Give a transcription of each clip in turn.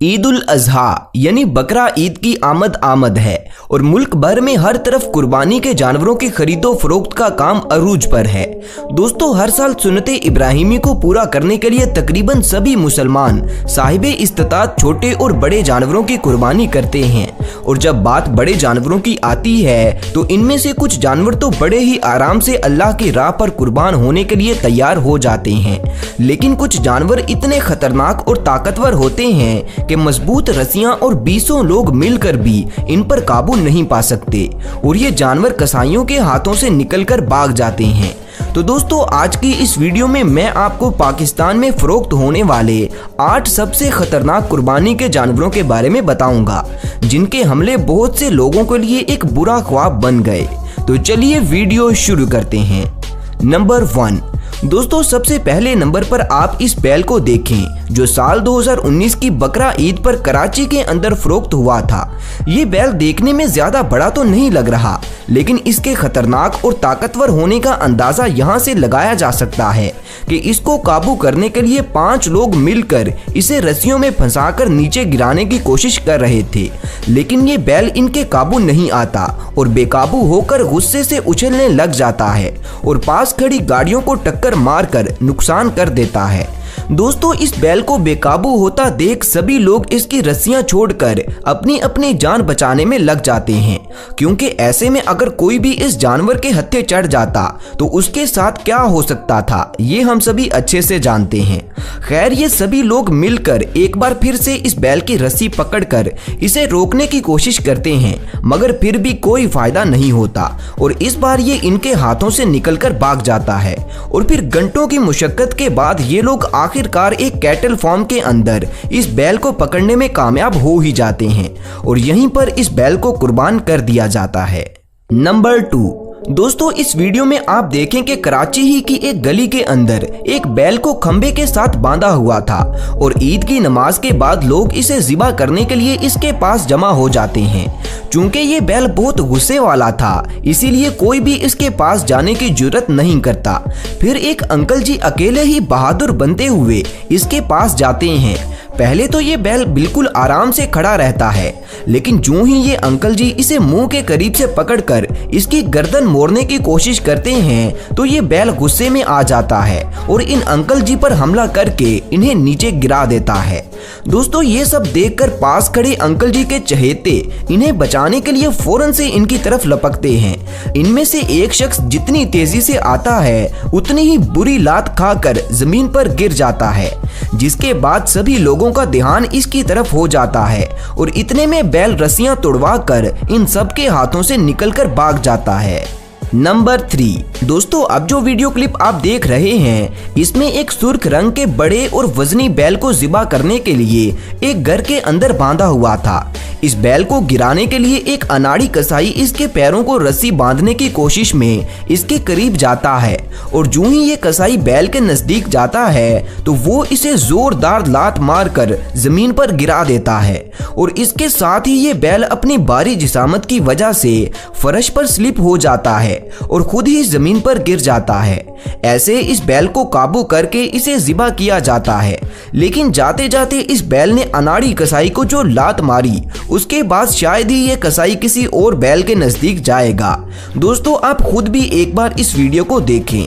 ईद उल अजहा यानी बकरा ईद की आमद है और मुल्क भर में हर तरफ कुर्बानी के जानवरों की खरीदो फरोख्त का काम अरूज पर है। दोस्तों, हर साल सुन्नते इब्राहिमी को पूरा करने के लिए तकरीबन सभी मुसलमान साहिबे इस्तिताअत छोटे और बड़े जानवरों की कुर्बानी करते हैं। और जब बात बड़े जानवरों की आती है तो इनमें से कुछ जानवर तो बड़े ही आराम से अल्लाह की राह पर कुर्बान होने के लिए तैयार हो जाते हैं, लेकिन कुछ जानवर इतने खतरनाक और ताकतवर होते हैं कि मजबूत रस्सियां और 20 लोग मिलकर भी इन पर काबू नहीं पा सकते और ये जानवर कसाईयों के हाथों से निकलकर भाग जाते हैं। तो दोस्तों, आज की इस वीडियो में मैं आपको पाकिस्तान में फरोख्त होने वाले 8 सबसे खतरनाक कुर्बानी के जानवरों के बारे में बताऊंगा, जिनके हमले बहुत से लोगों के लिए एक बुरा ख्वाब बन गए। तो चलिए वीडियो शुरू करते हैं। नंबर 1। दोस्तों, सबसे पहले नंबर पर आप इस बैल को देखें जो साल 2019 की बकरा ईद पर कराची के अंदर फरोख्त हुआ था। ये बैल देखने में ज्यादा बड़ा तो नहीं लग रहा, लेकिन इसके खतरनाक और ताकतवर होने का अंदाजा यहाँ से लगाया जा सकता है कि इसको काबू करने के लिए 5 लोग मिलकर इसे रस्सियों में फंसाकर नीचे गिराने की कोशिश कर रहे थे, लेकिन ये बैल इनके काबू नहीं आता और बेकाबू होकर गुस्से से उछलने लग जाता है और पास खड़ी गाड़ियों को टक्कर मारकर नुकसान कर देता है। दोस्तों, इस बैल को बेकाबू होता देख सभी लोग इसकी रस्सियां छोड़कर अपनी अपनी जान बचाने में लग जाते हैं, क्योंकि ऐसे में अगर कोई भी इस जानवर के हत्थे चढ़ जाता तो उसके साथ क्या हो सकता था ये हम सभी अच्छे से जानते हैं। खैर, ये सभी लोग मिलकर एक बार फिर से इस बैल की रस्सी पकड़कर इसे रोकने की कोशिश करते हैं, मगर फिर भी कोई फायदा नहीं होता और इस बार ये इनके हाथों से निकलकर भाग जाता है। और फिर घंटों की मुशक्कत के बाद ये लोग आखिरकार एक कैटल फार्म के अंदर इस बैल को पकड़ने में कामयाब हो ही जाते हैं और यहीं पर इस बैल को कुर्बान कर दिया जाता है। नंबर 2। दोस्तों, इस वीडियो में आप देखें कि कराची ही की एक गली के अंदर एक बैल को खंबे के साथ बांधा हुआ था और ईद की नमाज के बाद लोग इसे ज़िबा करने के लिए इसके पास जमा हो जाते हैं। चूंकि ये बैल बहुत गुस्से वाला था, इसीलिए कोई भी इसके पास जाने की जुर्रत नहीं करता। फिर एक अंकल जी अकेले ही बहादुर बनते हुए इसके पास जाते हैं। पहले तो ये बैल बिल्कुल आराम से खड़ा रहता है, लेकिन जो ही ये अंकल जी इसे मुंह के करीब से पकड़कर इसकी गर्दन मोड़ने की कोशिश करते हैं तो ये बैल गुस्से में आ जाता है और इन अंकल जी पर हमला करके इन्हें नीचे गिरा देता है। दोस्तों, ये सब देखकर पास खड़े अंकल जी के चहेते इन्हें बचाने के लिए फौरन से इनकी तरफ लपकते हैं। इनमें से एक शख्स जितनी तेजी से आता है उतनी ही बुरी लात खाकर जमीन पर गिर जाता है, जिसके बाद सभी लोगों का ध्यान इसकी तरफ हो जाता है और इतने में बैल रस्सियां तोड़वा कर इन सब के हाथों से निकलकर भाग जाता है। नंबर 3। दोस्तों, अब जो वीडियो क्लिप आप देख रहे हैं इसमें एक सुर्ख रंग के बड़े और वजनी बैल को ज़िबा करने के लिए एक घर के अंदर बांधा हुआ था। इस बैल को गिराने के लिए एक अनाड़ी कसाई इसके पैरों को रस्सी बांधने की कोशिश में इसके करीब जाता है और जो ही ये कसाई बैल के नजदीक जाता है तो वो इसे जोरदार लात मारकर जमीन पर गिरा देता है और इसके साथ ही ये बैल अपनी भारी जिसामत की वजह से फर्श पर स्लिप हो जाता है और खुद ही जमीन पर गिर जाता है। ऐसे इस बैल को काबू करके इसे ज़िबा किया जाता है, लेकिन जाते जाते इस बैल ने अनाड़ी कसाई को जो लात मारी उसके बाद शायद ही ये कसाई किसी और बैल के नजदीक जाएगा। दोस्तों, आप खुद भी एक बार इस वीडियो को देखें।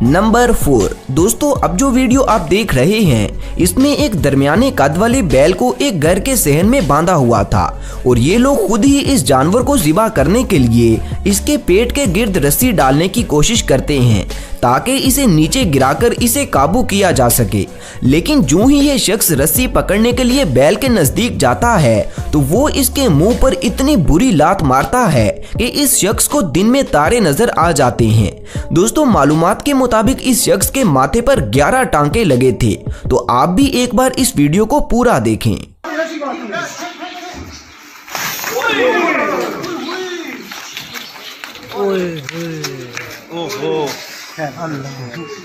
नंबर 4। दोस्तों, अब जो वीडियो आप देख रहे हैं इसमें एक दरमियाने कद वाले बैल को एक घर के सहन में बांधा हुआ था और ये लोग खुद ही इस जानवर को ज़िबा करने के लिए इसके पेट के गिर्द रस्सी डालने की कोशिश करते हैं ताकि इसे नीचे गिराकर इसे काबू किया जा सके। लेकिन जो ही ये शख्स रस्सी पकड़ने के लिए बैल के नजदीक जाता है तो वो इसके मुंह पर इतनी बुरी लात मारता है कि इस शख्स को दिन में तारे नजर आ जाते हैं। दोस्तों, मालूमात के मुताबिक इस शख्स के माथे पर 11 टांके लगे थे। तो आप भी एक बार इस वीडियो को पूरा देखें।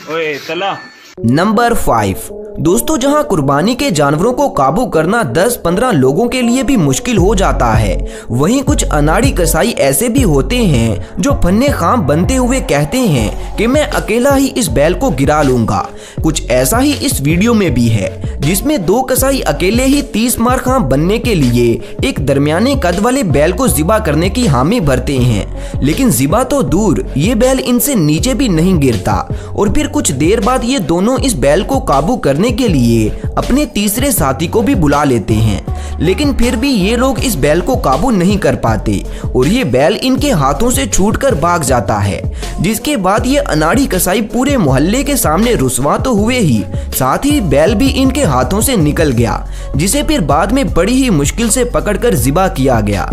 ओए तला नंबर 5। दोस्तों, जहां कुर्बानी के जानवरों को काबू करना 10-15 लोगों के लिए भी मुश्किल हो जाता है, वहीं कुछ अनाड़ी कसाई ऐसे भी होते हैं जो फन्ने खाम बनते हुए कहते हैं कि मैं अकेला ही इस बैल को गिरा लूंगा। कुछ ऐसा ही इस वीडियो में भी है, जिसमें 2 कसाई अकेले ही 30 मार खाम बनने के लिए एक दरमियाने कद वाले बैल को ज़िबा करने की हामी भरते हैं, लेकिन ज़िबा तो दूर, ये बैल इनसे नीचे भी नहीं गिरता। और फिर कुछ देर बाद ये दोनों इस बैल को काबू करने के लिए अपने तीसरे साथी को भी बुला लेते हैं, लेकिन फिर भी ये लोग इस बैल को काबू नहीं कर पाते और ये बैल इनके हाथों से छूटकर भाग जाता है। जिसके बाद ये अनाड़ी कसाई पूरे मोहल्ले के सामने रुस्वा तो हुए ही, साथ ही बैल भी इनके हाथों से निकल गया, जिसे फिर बाद में बड़ी ही मुश्किल से पकड़कर ज़िबा किया गया।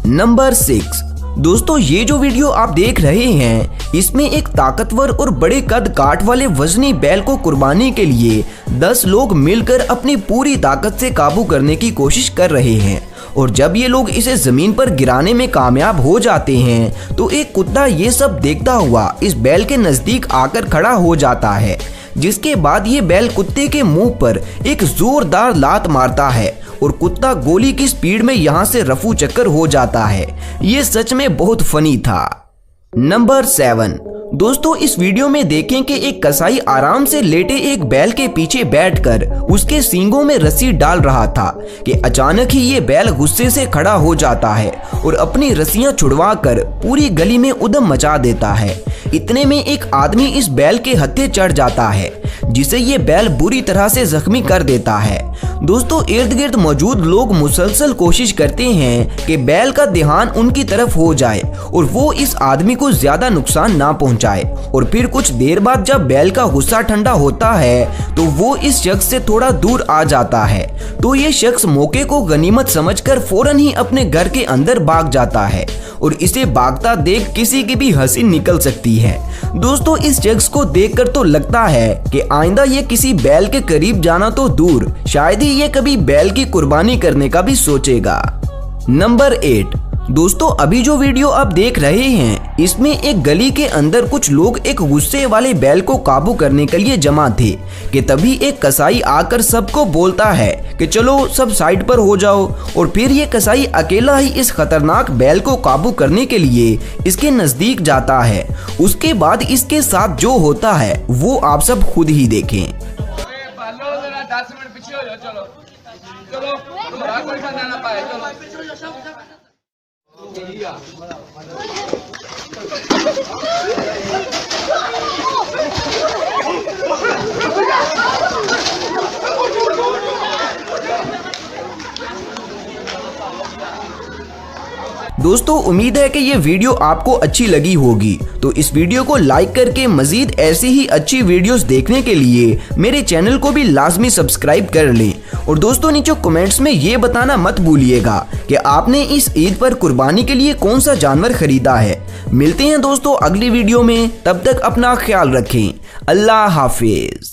नंबर 6। दोस्तों, ये जो वीडियो आप देख रहे हैं, इसमें एक ताकतवर और बड़े कद काट वाले वजनी बैल को कुर्बानी के लिए 10 लोग मिलकर अपनी पूरी ताकत से काबू करने की कोशिश कर रहे हैं। और जब ये लोग इसे जमीन पर गिराने में कामयाब हो जाते हैं, तो एक कुत्ता ये सब देखता हुआ इस बैल के नजदीक आकर खड़ा हो जाता है, जिसके बाद ये बैल कुत्ते के मुंह पर एक जोरदार लात मारता है और कुत्ता गोली की स्पीड में यहाँ से रफू चक्कर हो जाता है। ये सच में बहुत फनी था। नंबर 7। दोस्तों, इस वीडियो में देखें कि एक कसाई आराम से लेटे एक बैल के पीछे बैठकर उसके सींगों में रस्सी डाल रहा था कि अचानक ही ये बैल गुस्से से खड़ा हो जाता है और अपनी रस्सियां छुड़वाकर पूरी गली में उधम मचा देता है। इतने में एक आदमी इस बैल के हत्थे चढ़ जाता है, जिसे ये बैल बुरी तरह से जख्मी कर देता है। दोस्तों, इर्द गिर्द मौजूद लोग मुसलसल कोशिश करते हैं कि बैल का ध्यान उनकी तरफ हो जाए और वो इस आदमी को ज्यादा नुकसान ना पहुंचाए। और फिर कुछ देर बाद जब बैल का गुस्सा ठंडा होता है, तो वो इस शख्स से थोड़ा दूर आ जाता है। तो ये शख्स मौके को गनीमत समझकर फौरन ही अपने घर के अंदर भाग जाता है और इसे भागता देख किसी की भी हंसी निकल सकती है। दोस्तों, इस शख्स को देखकर तो लगता है कि आइंदा ये किसी बैल के करीब जाना तो दूर, शायद ही ये कभी बैल की कुर्बानी करने का भी सोचेगा। नंबर 8। दोस्तों, अभी जो वीडियो आप देख रहे हैं, इसमें एक गली के अंदर कुछ लोग एक गुस्से वाले बैल को काबू करने के लिए जमा थे कि तभी एक कसाई आकर सबको बोलता है कि चलो सब साइड पर हो जाओ। और फिर ये कसाई अकेला ही इस खतरनाक बैल को काबू करने के लिए इसके नजदीक जाता है। उसके बाद इसके साथ जो होता है वो आप सब खुद ही देखें। दोस्तों, उम्मीद है कि ये वीडियो आपको अच्छी लगी होगी, तो इस वीडियो को लाइक करके मजीद ऐसी ही अच्छी वीडियोस देखने के लिए मेरे चैनल को भी लाजमी सब्सक्राइब कर लें। और दोस्तों, नीचे कमेंट्स में ये बताना मत भूलिएगा कि आपने इस ईद पर कुर्बानी के लिए कौन सा जानवर खरीदा है। मिलते हैं दोस्तों अगली वीडियो में, तब तक अपना ख्याल रखें। अल्लाह हाफिज।